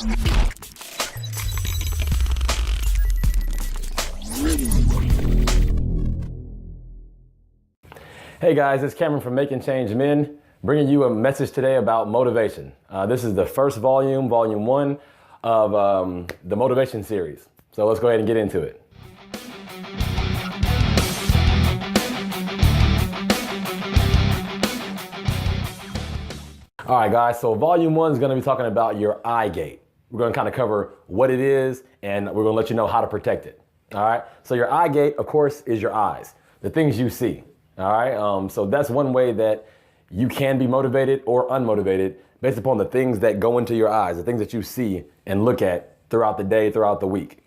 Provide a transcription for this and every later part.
Hey guys, it's Cameron from Making Change Men, bringing you a message today about motivation. This is the first volume, volume 1 of the motivation series. So let's go ahead and get into it. All right guys, so volume 1 is going to be talking about your eye gate. We're going to kind of cover what it is and we're going to let you know how to protect it. All right, so your eye gate, of course, is your eyes, the things you see. All right, so that's one way that you can be motivated or unmotivated based upon the things that go into your eyes, the things that you see and look at throughout the day, throughout the week.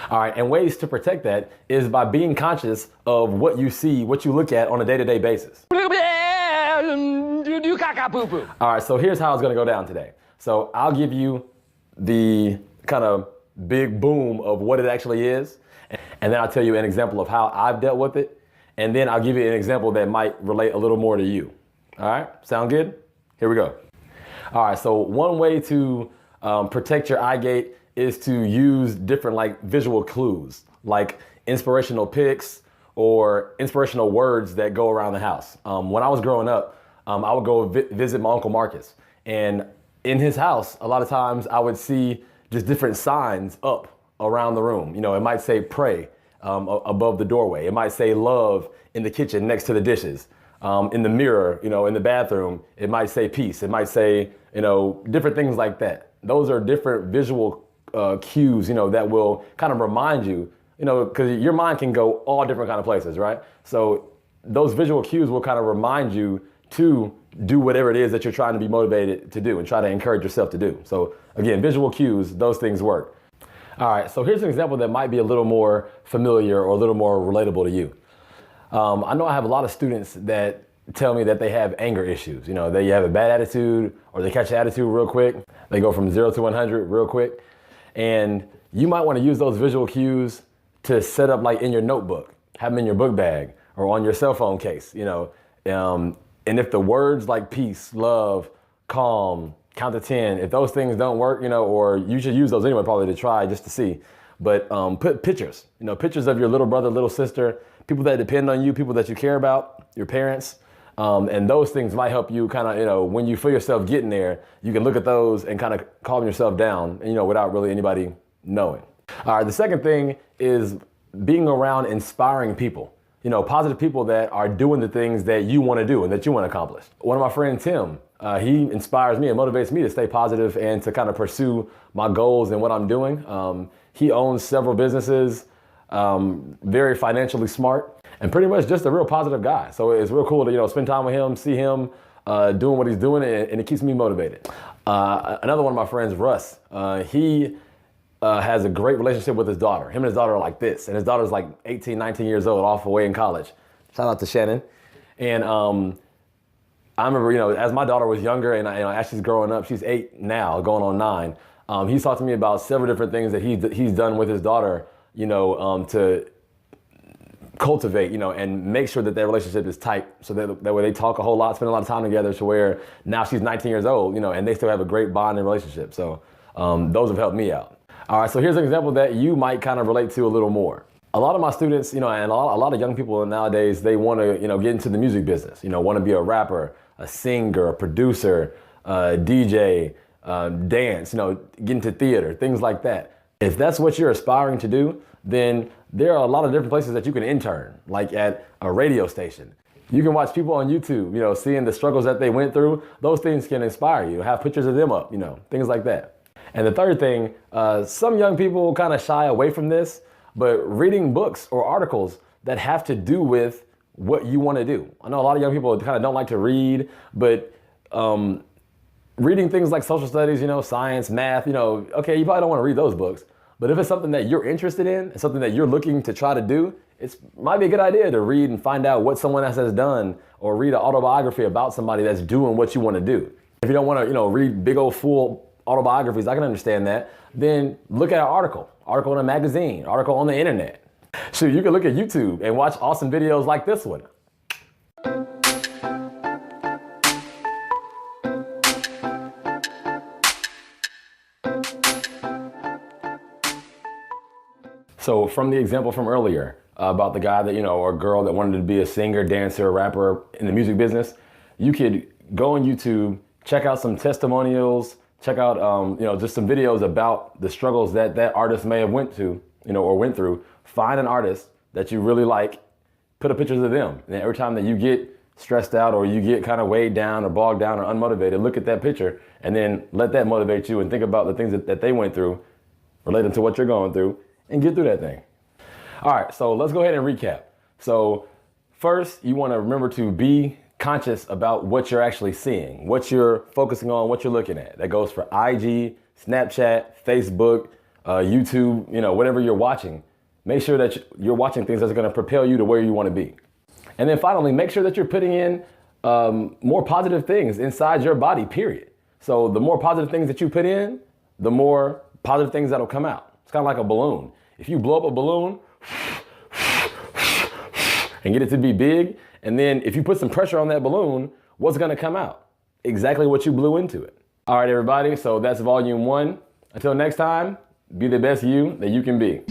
All right, and ways to protect that is by being conscious of what you see, what you look at on a day-to-day basis. All right, so here's how it's gonna go down today. So I'll give you the kind of big boom of what it actually is, and then I'll tell you an example of how I've dealt with it. And then I'll give you an example that might relate a little more to you. All right, sound good? Here we go. All right, so one way to protect your eye gate is to use different like visual clues, like inspirational pics or inspirational words that go around the house. When I was growing up, I would go visit my Uncle Marcus. And in his house, a lot of times I would see just different signs up around the room. You know, it might say pray above the doorway. It might say love in the kitchen next to the dishes. In the mirror, you know, in the bathroom, it might say peace. It might say, you know, different things like that. Those are different visual cues, you know, that will kind of remind you, you know, because your mind can go all different kind of places, right? So those visual cues will kind of remind you to do whatever it is that you're trying to be motivated to do and try to encourage yourself to do. So again, visual cues, those things work. All right, so here's an example that might be a little more familiar or a little more relatable to you. I know I have a lot of students that tell me that they have anger issues. You know, they have a bad attitude or they catch an attitude real quick. They go from 0 to 100 real quick. And you might want to use those visual cues to set up like in your notebook, have them in your book bag or on your cell phone case, you know. And if the words like peace, love, calm, count to 10, if those things don't work, you know, or you should use those anyway probably to try just to see. But put pictures, you know, pictures of your little brother, little sister, people that depend on you, people that you care about, your parents. And those things might help you kind of, you know, when you feel yourself getting there, you can look at those and kind of calm yourself down, you know, without really anybody knowing. All right, the second thing is being around inspiring people. You know, positive people that are doing the things that you want to do and that you want to accomplish. One of my friends, Tim, he inspires me and motivates me to stay positive and to kind of pursue my goals and what I'm doing. He owns several businesses, very financially smart, and pretty much just a real positive guy. So it's real cool to, you know, spend time with him, see him doing what he's doing, and it keeps me motivated. Another one of my friends, Russ, he has a great relationship with his daughter. Him and his daughter are like this, and his daughter's like 18, 19 years old, off away in college. Shout out to Shannon. And I remember, you know, as my daughter was younger and as she's growing up, she's 8 now, going on 9. He's talked to me about several different things that he's done with his daughter, you know, to cultivate, you know, and make sure that their relationship is tight so that way they talk a whole lot, spend a lot of time together to where now she's 19 years old, you know, and they still have a great bond and relationship. So those have helped me out. All right, so here's an example that you might kind of relate to a little more. A lot of my students, you know, and a lot of young people nowadays, they want to, you know, get into the music business, you know, want to be a rapper, a singer, a producer, a DJ, dance, you know, get into theater, things like that. If that's what you're aspiring to do, then there are a lot of different places that you can intern, like at a radio station. You can watch people on YouTube, you know, seeing the struggles that they went through. Those things can inspire you. Have pictures of them up, you know, things like that. And the third thing, some young people kind of shy away from this, but reading books or articles that have to do with what you want to do. I know a lot of young people kind of don't like to read, but reading things like social studies, you know, science, math, you know, okay, you probably don't want to read those books, but if it's something that you're interested in, and something that you're looking to try to do, it might be a good idea to read and find out what someone else has done or read an autobiography about somebody that's doing what you want to do. If you don't want to, you know, read big old full autobiographies, I can understand that. Then look at an article in a magazine, article on the internet. Shoot, you can look at YouTube and watch awesome videos like this one. So from the example from earlier about the guy that, or girl that wanted to be a singer, dancer, rapper in the music business, you could go on YouTube, check out some testimonials, check out, just some videos about the struggles that that artist may have went to, or went through. Find an artist that you really like, put up pictures of them. And every time that you get stressed out or you get kind of weighed down or bogged down or unmotivated, look at that picture and then let that motivate you and think about the things that they went through, relate them to what you're going through, and get through that thing. All right, so let's go ahead and recap. So first, you want to remember to be conscious about what you're actually seeing, what you're focusing on, what you're looking at. That goes for IG, Snapchat, Facebook, YouTube, whatever you're watching. Make sure that you're watching things that's going to propel you to where you want to be. And then finally, make sure that you're putting in more positive things inside your body, period. So the more positive things that you put in, the more positive things that'll come out. It's kind of like a balloon. If you blow up a balloon and get it to be big, and then if you put some pressure on that balloon, what's going to come out? Exactly what you blew into it. All right, everybody. So that's volume 1. Until next time, be the best you that you can be.